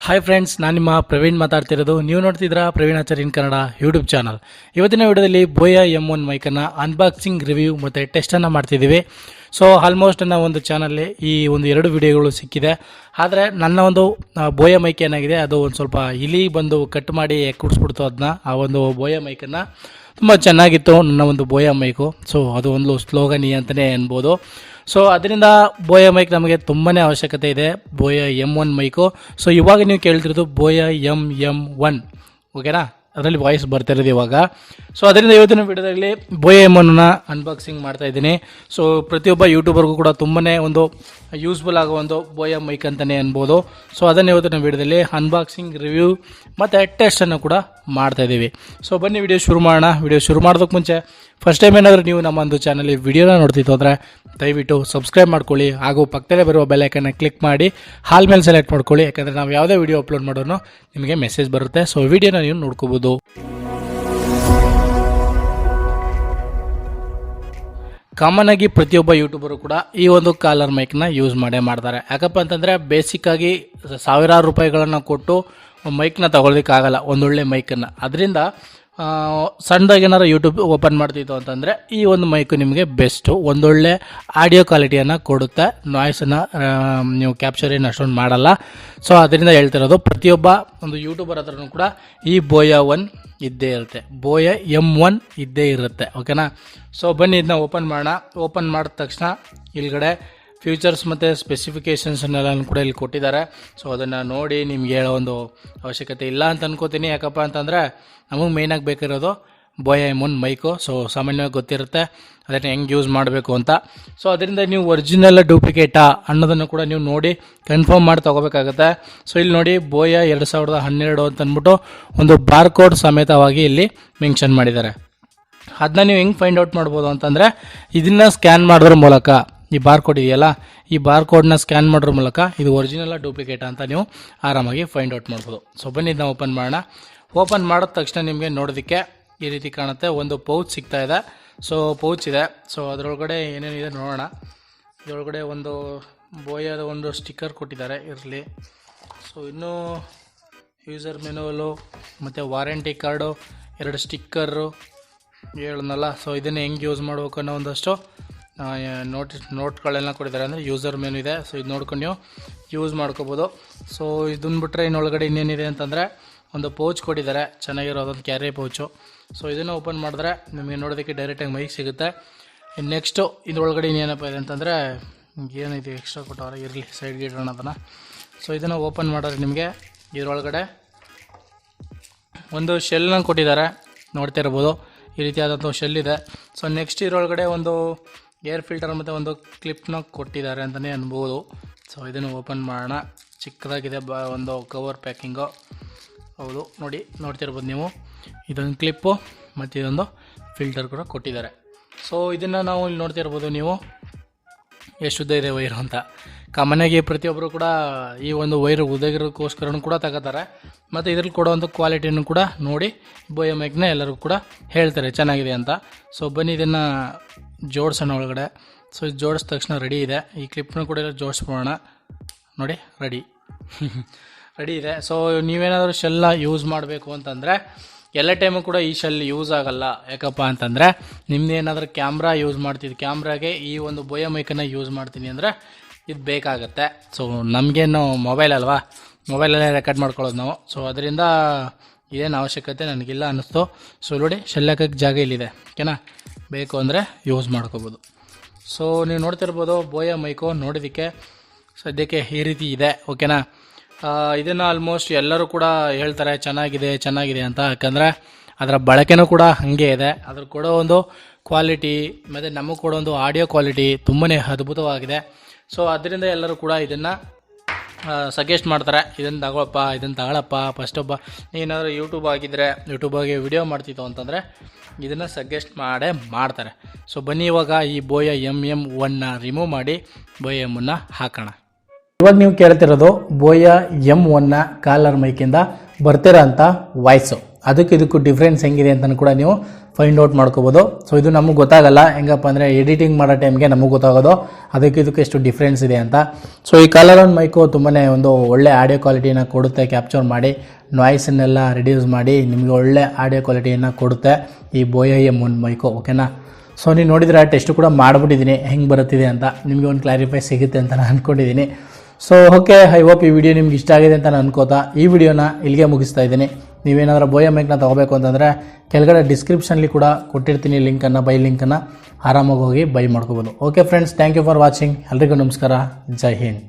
Hi friends, ನಾನು ನಿಮ್ಮ ಪ್ರವೀಣ್ ಮಾತಾಡ್ತಿರೋದು. ನೀವು ನೋಡ್ತಿದ್ದೀರಾ ಪ್ರವೀಣ್ ಆಚಾರ್ ಇನ್ ಕನ್ನಡ ಯೂಟ್ಯೂಬ್ ಚಾನಲ್. ಇವತ್ತಿನ ವಿಡಿಯೋದಲ್ಲಿ ಬೋಯಾ M1 ಮೈಕನ್ನು ಅನ್ಬಾಕ್ಸಿಂಗ್, ರಿವ್ಯೂ ಮತ್ತು ಟೆಸ್ಟನ್ನು ಮಾಡ್ತಿದ್ದೀವಿ. ಸೊ ಆಲ್ಮೋಸ್ಟ್ ನನ್ನ ಒಂದು ಚಾನಲ್ಲಿ ಈ ಒಂದು 2 ವಿಡಿಯೋಗಳು ಸಿಕ್ಕಿದೆ. ಆದರೆ ನನ್ನ ಒಂದು ಬೋಯಾ ಮೈಕ್ ಏನಾಗಿದೆ, ಅದು ಒಂದು ಸ್ವಲ್ಪ ಇಲಿ ಬಂದು ಕಟ್ ಮಾಡಿ ಕುಡಿಸ್ಬಿಡ್ತು ಅದನ್ನ. ಆ ಒಂದು ಬೋಯಾ ಮೈಕನ್ನು ತುಂಬ ಚೆನ್ನಾಗಿತ್ತು ನನ್ನ ಒಂದು ಬೋಯಾ ಮೈಕು. ಸೊ ಅದು ಒಂದು ಸ್ಲೋಗನಿ ಅಂತಲೇ ಅನ್ಬೋದು. ಸೊ ಅದರಿಂದ ಬೋಯಾ ಮೈಕ್ ನಮಗೆ ತುಂಬಾ ಅವಶ್ಯಕತೆ ಇದೆ, ಬೋಯಾ M1 ಮೈಕು. ಸೊ ಇವಾಗ ನೀವು ಕೇಳ್ತಿರೋದು ಬೋಯಾ M1, ಓಕೆನಾ? ಅದರಲ್ಲಿ ವಾಯ್ಸ್ ಬರ್ತಿರೋದು ಇವಾಗ. ಸೊ ಅದರಿಂದ ಇವತ್ತಿನ ವಿಡಿಯೋದಲ್ಲಿ ಬೋಯಾ M1 ಅನ್ಬಾಕ್ಸಿಂಗ್ ಮಾಡ್ತಾ ಇದ್ದೀನಿ. ಸೊ ಪ್ರತಿಯೊಬ್ಬ ಯೂಟ್ಯೂಬರ್ಗೂ ಕೂಡ ತುಂಬಾ ಒಂದು ಯೂಸ್ಫುಲ್ ಆಗೋ ಒಂದು ಬೋಯಾ ಮೈಕ್ ಅಂತಲೇ ಅನ್ಬೋದು. ಸೊ ಅದನ್ನು ಇವತ್ತಿನ ವಿಡಿಯೋದಲ್ಲಿ ಅನ್ಬಾಕ್ಸಿಂಗ್, ರಿವ್ಯೂ ಮತ್ತು ಟೆಸ್ಟನ್ನು ಕೂಡ ಮಾಡ್ತಾ ಇದ್ದೀವಿ. ಸೊ ಬನ್ನಿ ವಿಡಿಯೋ ಶುರು ಮಾಡೋಣ. ವಿಡಿಯೋ ಶುರು ಮಾಡೋದಕ್ಕೆ ಮುಂಚೆ ಫಸ್ಟ್ ಟೈಮ್ ಏನಾದರೂ ನೀವು ನಮ್ಮ ಒಂದು ಚಾನಲ್ಲಿ ವಿಡಿಯೋನ ನೋಡ್ತಿತ್ತು ಅಂದರೆ ದಯವಿಟ್ಟು ಸಬ್ಸ್ಕ್ರೈಬ್ ಮಾಡ್ಕೊಳ್ಳಿ, ಹಾಗೂ ಪಕ್ಕದಲ್ಲೇ ಬರುವ ಬೆಲ್ ಐಕನ್ನ ಕ್ಲಿಕ್ ಮಾಡಿ ಹಾಲ್ ಮೇಲೆ ಸೆಲೆಕ್ಟ್ ಮಾಡ್ಕೊಳ್ಳಿ. ಯಾಕಂದರೆ ನಾವು ಯಾವುದೇ ವಿಡಿಯೋ ಅಪ್ಲೋಡ್ ಮಾಡೋನು ನಿಮಗೆ ಮೆಸೇಜ್ ಬರುತ್ತೆ. ಸೊ ವಿಡಿಯೋನ ನೀವು ನೋಡ್ಕೋಬೋದು. ಕಾಮನ್ ಆಗಿ ಪ್ರತಿಯೊಬ್ಬ ಯೂಟ್ಯೂಬರು ಕೂಡ ಈ ಒಂದು ಕಾಲರ್ ಮೈಕ್ನ ಯೂಸ್ ಮಾಡ್ತಾರೆ. ಯಾಕಪ್ಪ ಅಂತಂದರೆ ಬೇಸಿಕ್ಕಾಗಿ ಸಾವಿರಾರು ರೂಪಾಯಿಗಳನ್ನು ಕೊಟ್ಟು ಮೈಕ್ನ ತಗೊಳ್ಳೋದಕ್ಕಾಗಲ್ಲ, ಒಂದೊಳ್ಳೆ ಮೈಕನ್ನು. ಅದರಿಂದ ಸಣ್ಣದಾಗಿ ಏನಾರು ಯೂಟ್ಯೂಬ್ ಓಪನ್ ಮಾಡ್ತಿತ್ತು ಅಂತಂದರೆ ಈ ಒಂದು ಮೈಕು ನಿಮಗೆ ಬೆಸ್ಟು, ಒಂದೊಳ್ಳೆ ಆಡಿಯೋ ಕ್ವಾಲಿಟಿಯನ್ನು ಕೊಡುತ್ತೆ. ನಾಯ್ಸನ್ನು ನೀವು ಕ್ಯಾಪ್ಚರ್ ಏನು ಅಷ್ಟೊಂದು ಮಾಡಲ್ಲ. ಸೊ ಅದರಿಂದ ಹೇಳ್ತಿರೋದು, ಪ್ರತಿಯೊಬ್ಬ ಒಂದು ಯೂಟ್ಯೂಬರ್ ಹತ್ರನೂ ಕೂಡ ಈ ಬೋಯಾ 1 ಇದ್ದೇ ಇರುತ್ತೆ, ಬೋಯಾ M1 ಇದ್ದೇ ಇರುತ್ತೆ, ಓಕೆನಾ? ಸೊ ಬನ್ನಿ ಇದನ್ನ ಓಪನ್ ಮಾಡೋಣ. ಓಪನ್ ಮಾಡಿದ ತಕ್ಷಣ ಇಲ್ಗಡೆ ಫ್ಯೂಚರ್ಸ್ ಮತ್ತು ಸ್ಪೆಸಿಫಿಕೇಷನ್ಸನ್ನೆಲ್ಲ ಕೂಡ ಇಲ್ಲಿ ಕೊಟ್ಟಿದ್ದಾರೆ. ಸೊ ಅದನ್ನು ನೋಡಿ ನಿಮ್ಗೆ ಹೇಳೋ ಒಂದು ಅವಶ್ಯಕತೆ ಇಲ್ಲ ಅಂತ ಅನ್ಕೋತೀನಿ. ಯಾಕಪ್ಪ ಅಂತಂದರೆ ನಮಗೆ ಮೇಯ್ನಾಗಿ ಬೇಕಿರೋದು ಬೋಯಾ M1 ಮೈಕು. ಸೊ ಸಾಮಾನ್ಯವಾಗಿ ಗೊತ್ತಿರುತ್ತೆ ಅದನ್ನು ಹೆಂಗೆ ಯೂಸ್ ಮಾಡಬೇಕು ಅಂತ. ಸೊ ಅದರಿಂದ ನೀವು ಒರಿಜಿನಲ್ ಡೂಪ್ಲಿಕೇಟಾ ಅನ್ನೋದನ್ನು ಕೂಡ ನೀವು ನೋಡಿ ಕನ್ಫರ್ಮ್ ಮಾಡಿ ತೊಗೋಬೇಕಾಗುತ್ತೆ. ಸೊ ಇಲ್ಲಿ ನೋಡಿ ಬೋಯಾ 2012 ಅಂತ ಅಂದ್ಬಿಟ್ಟು ಒಂದು ಬಾರ್ಕೋಡ್ ಸಮೇತವಾಗಿ ಇಲ್ಲಿ ಮೆನ್ಷನ್ ಮಾಡಿದ್ದಾರೆ. ಅದನ್ನ ನೀವು ಹೆಂಗೆ ಫೈಂಡ್ ಔಟ್ ಮಾಡ್ಬೋದು ಅಂತಂದರೆ, ಇದನ್ನು ಸ್ಕ್ಯಾನ್ ಮಾಡೋದ್ರ ಮೂಲಕ, ಈ ಬಾರ್ಕೋಡ್ ಇದೆಯಲ್ಲ, ಈ ಬಾರ್ಕೋಡ್ನ ಸ್ಕ್ಯಾನ್ ಮಾಡೋದ್ರ ಮೂಲಕ ಇದು ಒರಿಜಿನಲ್ ಡೂಪ್ಲಿಕೇಟ್ ಅಂತ ನೀವು ಆರಾಮಾಗಿ ಫೈಂಡ್ ಔಟ್ ಮಾಡ್ಬೋದು. ಸೊ ಬನ್ನಿ ಇದನ್ನ ಓಪನ್ ಮಾಡೋಣ. ಓಪನ್ ಮಾಡಿದ ತಕ್ಷಣ ನಿಮಗೆ ನೋಡೋದಕ್ಕೆ ಈ ರೀತಿ ಕಾಣುತ್ತೆ. ಒಂದು ಪೌಚ್ ಸಿಗ್ತಾ ಇದೆ. ಸೊ ಪೌಚ್ ಇದೆ. ಸೊ ಅದರೊಳಗಡೆ ಏನೇನಿದೆ ನೋಡೋಣ. ಇದರೊಳಗಡೆ ಒಂದು ಬೋಯಾದ ಒಂದು ಸ್ಟಿಕ್ಕರ್ ಕೊಟ್ಟಿದ್ದಾರೆ ಇರಲಿ. ಸೊ ಇನ್ನೂ ಯೂಸರ್ ಮೆನುವಲು ಮತ್ತು ವಾರಂಟಿ ಕಾರ್ಡು, 2 ಸ್ಟಿಕ್ಕರು ಹೇಳನಲ್ಲ. ಸೊ ಇದನ್ನು ಹೆಂಗೆ ಯೂಸ್ ಮಾಡ್ಬೇಕು ಅನ್ನೋ ಒಂದಷ್ಟು ನೋಟ್ಗಳೆಲ್ಲ ಕೊಟ್ಟಿದ್ದಾರೆ. ಅಂದರೆ ಯೂಸರ್ ಮೆನು ಇದೆ. ಸೊ ಇದು ನೋಡ್ಕೊಂಡು ನೀವು ಯೂಸ್ ಮಾಡ್ಕೋಬೋದು. ಸೊ ಇದನ್ನ ಬಿಟ್ಟರೆ ಇನ್ನೊಳಗಡೆ ಇನ್ನೇನಿದೆ ಅಂತಂದರೆ ಒಂದು ಪೌಚ್ ಕೊಟ್ಟಿದ್ದಾರೆ, ಚೆನ್ನಾಗಿರೋದೊಂದು ಕ್ಯಾರಿ ಪೌಚು. ಸೊ ಇದನ್ನು ಓಪನ್ ಮಾಡಿದ್ರೆ ನಿಮಗೆ ನೋಡೋದಕ್ಕೆ ಡೈರೆಕ್ಟಾಗಿ ಮೈಕ್ ಸಿಗುತ್ತೆ. ನೆಕ್ಸ್ಟು ಇದರೊಳಗಡೆ ಇನ್ನೇನಪ್ಪ ಇದೆ ಅಂತಂದರೆ, ಏನಿದೆ ಎಕ್ಸ್ಟ್ರಾ ಕೊಟ್ಟವ್ರೆ, ಇರಲಿ ಸೈಡ್ಗೆ ಇಡೋಣ ಅದನ್ನು. ಸೊ ಇದನ್ನು ಓಪನ್ ಮಾಡಿದ್ರೆ ನಿಮಗೆ ಇದರೊಳಗಡೆ ಒಂದು ಶೆಲ್ನ ಕೊಟ್ಟಿದ್ದಾರೆ, ನೋಡ್ತಾ ಇರ್ಬೋದು. ಈ ರೀತಿಯಾದಂಥ ಶೆಲ್ ಇದೆ. ಸೊ ನೆಕ್ಸ್ಟ್ ಇದರೊಳಗಡೆ ಒಂದು ಏರ್ ಫಿಲ್ಟರ್ ಮತ್ತು ಒಂದು ಕ್ಲಿಪ್ನ ಕೊಟ್ಟಿದ್ದಾರೆ ಅಂತಲೇ ಅನ್ಬೋದು. ಸೊ ಇದನ್ನು ಓಪನ್ ಮಾಡೋಣ. ಚಿಕ್ಕದಾಗಿದೆ ಒಂದು ಕವರ್ ಪ್ಯಾಕಿಂಗು. ಹೌದು, ನೋಡ್ತಿರ್ಬೋದು ನೀವು. ಇದೊಂದು ಕ್ಲಿಪ್ಪು ಮತ್ತು ಇದೊಂದು ಫಿಲ್ಟರ್ ಕೂಡ ಕೊಟ್ಟಿದ್ದಾರೆ. ಸೊ ಇದನ್ನು ನಾವು ಇಲ್ಲಿ ನೋಡ್ತಿರ್ಬೋದು ನೀವು, ಎಷ್ಟು ಉದ್ದ ಇದೆ ವೈರು ಅಂತ. ಕಾಮನ್ನಾಗಿ ಪ್ರತಿಯೊಬ್ಬರು ಕೂಡ ಈ ಒಂದು ವೈರು ಉದ್ದಗಿರೋಕ್ಕೋಸ್ಕರನೂ ಕೂಡ ತಗೋತಾರೆ. ಮತ್ತು ಇದ್ರಲ್ಲಿ ಕೊಡೋವಂಥ ಕ್ವಾಲಿಟಿಯನ್ನು ಕೂಡ ನೋಡಿ ಬೋಯಾ ಮೈಕ್ನ ಎಲ್ಲರಿಗೂ ಕೂಡ ಹೇಳ್ತಾರೆ ಚೆನ್ನಾಗಿದೆ ಅಂತ. ಸೊ ಬನ್ನಿ ಇದನ್ನು ಜೋಡಿಸೋಣ ಒಳಗಡೆ. ಸೊ ಇದು ಜೋಡಿಸಿದ ತಕ್ಷಣ ರೆಡಿ ಇದೆ. ಈ ಕ್ಲಿಪ್ನ ಕೂಡ ಎಲ್ಲ ಜೋಡಿಸ್ಬೋಣ. ನೋಡಿ ರೆಡಿ ಇದೆ. ಸೊ ನೀವೇನಾದರೂ ಶೆಲ್ನ ಯೂಸ್ ಮಾಡಬೇಕು ಅಂತಂದರೆ ಎಲ್ಲ ಟೈಮು ಕೂಡ ಈ ಶೆಲ್ ಯೂಸ್ ಆಗೋಲ್ಲ. ಯಾಕಪ್ಪ ಅಂತಂದರೆ ನಿಮ್ಮದೇನಾದರೂ ಕ್ಯಾಮ್ರಾ ಯೂಸ್ ಮಾಡ್ತಿದ್ದು, ಕ್ಯಾಮ್ರಾಗೆ ಈ ಒಂದು ಬೋಯಾ ಮೈಕನ್ನು ಯೂಸ್ ಮಾಡ್ತೀನಿ ಅಂದರೆ ಇದು ಬೇಕಾಗತ್ತೆ. ಸೊ ನಮಗೇನು ಮೊಬೈಲ್ ಅಲ್ವಾ, ಮೊಬೈಲಲ್ಲೇ ರೆಕಾರ್ಡ್ ಮಾಡ್ಕೊಳ್ಳೋದು ನಾವು. ಸೊ ಅದರಿಂದ ಇದೇನು ಅವಶ್ಯಕತೆ ನನಗಿಲ್ಲ ಅನ್ನಿಸ್ತು. ಸೊ ನೋಡಿ, ಶೆಲ್ ಹಾಕೋಕ್ಕೆ ಜಾಗ ಇಲ್ಲಿದೆ, ಓಕೆನಾ? ಬೇಕು ಅಂದರೆ ಯೂಸ್ ಮಾಡ್ಕೋಬೋದು. ಸೊ ನೀವು ನೋಡ್ತಿರ್ಬೋದು ಬೋಯಾ ಮೈಕು ನೋಡೋದಕ್ಕೆ ಸದ್ಯಕ್ಕೆ ಈ ರೀತಿ ಇದೆ, ಓಕೆನಾ? ಇದನ್ನು ಆಲ್ಮೋಸ್ಟ್ ಎಲ್ಲರೂ ಕೂಡ ಹೇಳ್ತಾರೆ ಚೆನ್ನಾಗಿದೆ ಅಂತ. ಯಾಕಂದರೆ ಅದರ ಬಳಕೆನೂ ಕೂಡ ಹಾಗೆ ಇದೆ. ಅದ್ರ ಕೊಡೋ ಒಂದು ಕ್ವಾಲಿಟಿ ಮತ್ತು ನಮಗೆ ಕೊಡೋ ಒಂದು ಆಡಿಯೋ ಕ್ವಾಲಿಟಿ ತುಂಬಾ ಅದ್ಭುತವಾಗಿದೆ. ಸೊ ಅದರಿಂದ ಎಲ್ಲರೂ ಕೂಡ ಇದನ್ನು ಸಜೆಸ್ಟ್ ಮಾಡ್ತಾರೆ, ಇದನ್ನು ತಗೊಳಪ್ಪ ಫಸ್ಟ್. ಒಬ್ಬ ಏನಾದರೂ ಯೂಟ್ಯೂಬಾಗಿ ವಿಡಿಯೋ ಮಾಡ್ತಿತ್ತು ಅಂತಂದರೆ ಇದನ್ನು ಸಜೆಸ್ಟ್ ಮಾಡ್ತಾರೆ. ಸೊ ಬನ್ನಿ ಇವಾಗ ಈ ಬೋಯಾ M1 ರಿಮೂವ್ ಮಾಡಿ ಬೋಯಾ M1 ಹಾಕೋಣ. ಇವಾಗ ನೀವು ಕೇಳ್ತಿರೋದು ಬೋಯಾ M1 ಕಾಲರ್ ಮೈಕಿಂದ ಬರ್ತಿರೋ ಅಂಥ ವಾಯ್ಸು. ಅದಕ್ಕೆ ಇದಕ್ಕೂ ಡಿಫ್ರೆನ್ಸ್ ಹೆಂಗಿದೆ ಅಂತಲೂ ಕೂಡ ನೀವು ಫೈಂಡ್ ಔಟ್ ಮಾಡ್ಕೋಬೋದು. ಸೊ ಇದು ನಮಗೆ ಗೊತ್ತಾಗಲ್ಲ, ಹೆಂಗಪ್ಪ ಅಂದರೆ ಎಡಿಟಿಂಗ್ ಮಾಡೋ ಟೈಮ್ಗೆ ನಮಗೆ ಗೊತ್ತಾಗೋದು ಅದಕ್ಕೆ ಇದಕ್ಕೆ ಎಷ್ಟು ಡಿಫ್ರೆನ್ಸ್ ಇದೆ ಅಂತ. ಸೊ ಈ ಕಾಲರ್ ಆನ್ ಮೈಕು ತುಂಬಾ ಒಂದು ಒಳ್ಳೆ ಆಡಿಯೋ ಕ್ವಾಲಿಟಿನ ಕೊಡುತ್ತೆ, ಕ್ಯಾಪ್ಚರ್ ಮಾಡಿ ನಾಯ್ಸನ್ನೆಲ್ಲ ರಿಡ್ಯೂಸ್ ಮಾಡಿ ನಿಮಗೆ ಒಳ್ಳೆ ಆಡಿಯೋ ಕ್ವಾಲಿಟಿಯನ್ನು ಕೊಡುತ್ತೆ ಈ ಬೋಯಾ M1 ಮೈಕು. ಓಕೆನಾ, ಸೊ ನೀವು ನೋಡಿದರೆ ಟೆಸ್ಟ್ ಕೂಡ ಮಾಡಿಬಿಟ್ಟಿದ್ದೀನಿ ಹೆಂಗೆ ಬರುತ್ತಿದೆ ಅಂತ, ನಿಮಗೆ ಒಂದು ಕ್ಲಾರಿಫೈ ಸಿಗುತ್ತೆ ಅಂತ ನಾನು ಅಂದ್ಕೊಂಡಿದ್ದೀನಿ. ಸೊ ಓಕೆ, ಐ ಹೋಪ್ ಈ ವಿಡಿಯೋ ನಿಮ್ಗೆ ಇಷ್ಟ ಆಗಿದೆ ಅಂತ ನಾನು ಅನ್ಕೋತಾ ಈ ವಿಡಿಯೋನ ಇಲ್ಲಿಗೆ ಮುಗಿಸ್ತಾ ಇದ್ದೀನಿ. ನೀವೇನಾದರೂ ಬೋಯಾ ಮೈಕ್ನ ತೊಗೋಬೇಕು ಅಂತಂದರೆ ಕೆಳಗಡೆ ಡಿಸ್ಕ್ರಿಪ್ಷನ್ಲಿ ಕೂಡ ಕೊಟ್ಟಿರ್ತೀನಿ ಲಿಂಕನ್ನು, ಬೈ ಲಿಂಕನ್ನು ಆರಾಮಾಗಿ ಹೋಗಿ ಬೈ ಮಾಡ್ಕೋಬೋದು. Okay friends, thank you for watching. ಎಲ್ರಿಗೂ ನಮಸ್ಕಾರ, ಜೈ ಹಿಂದ್.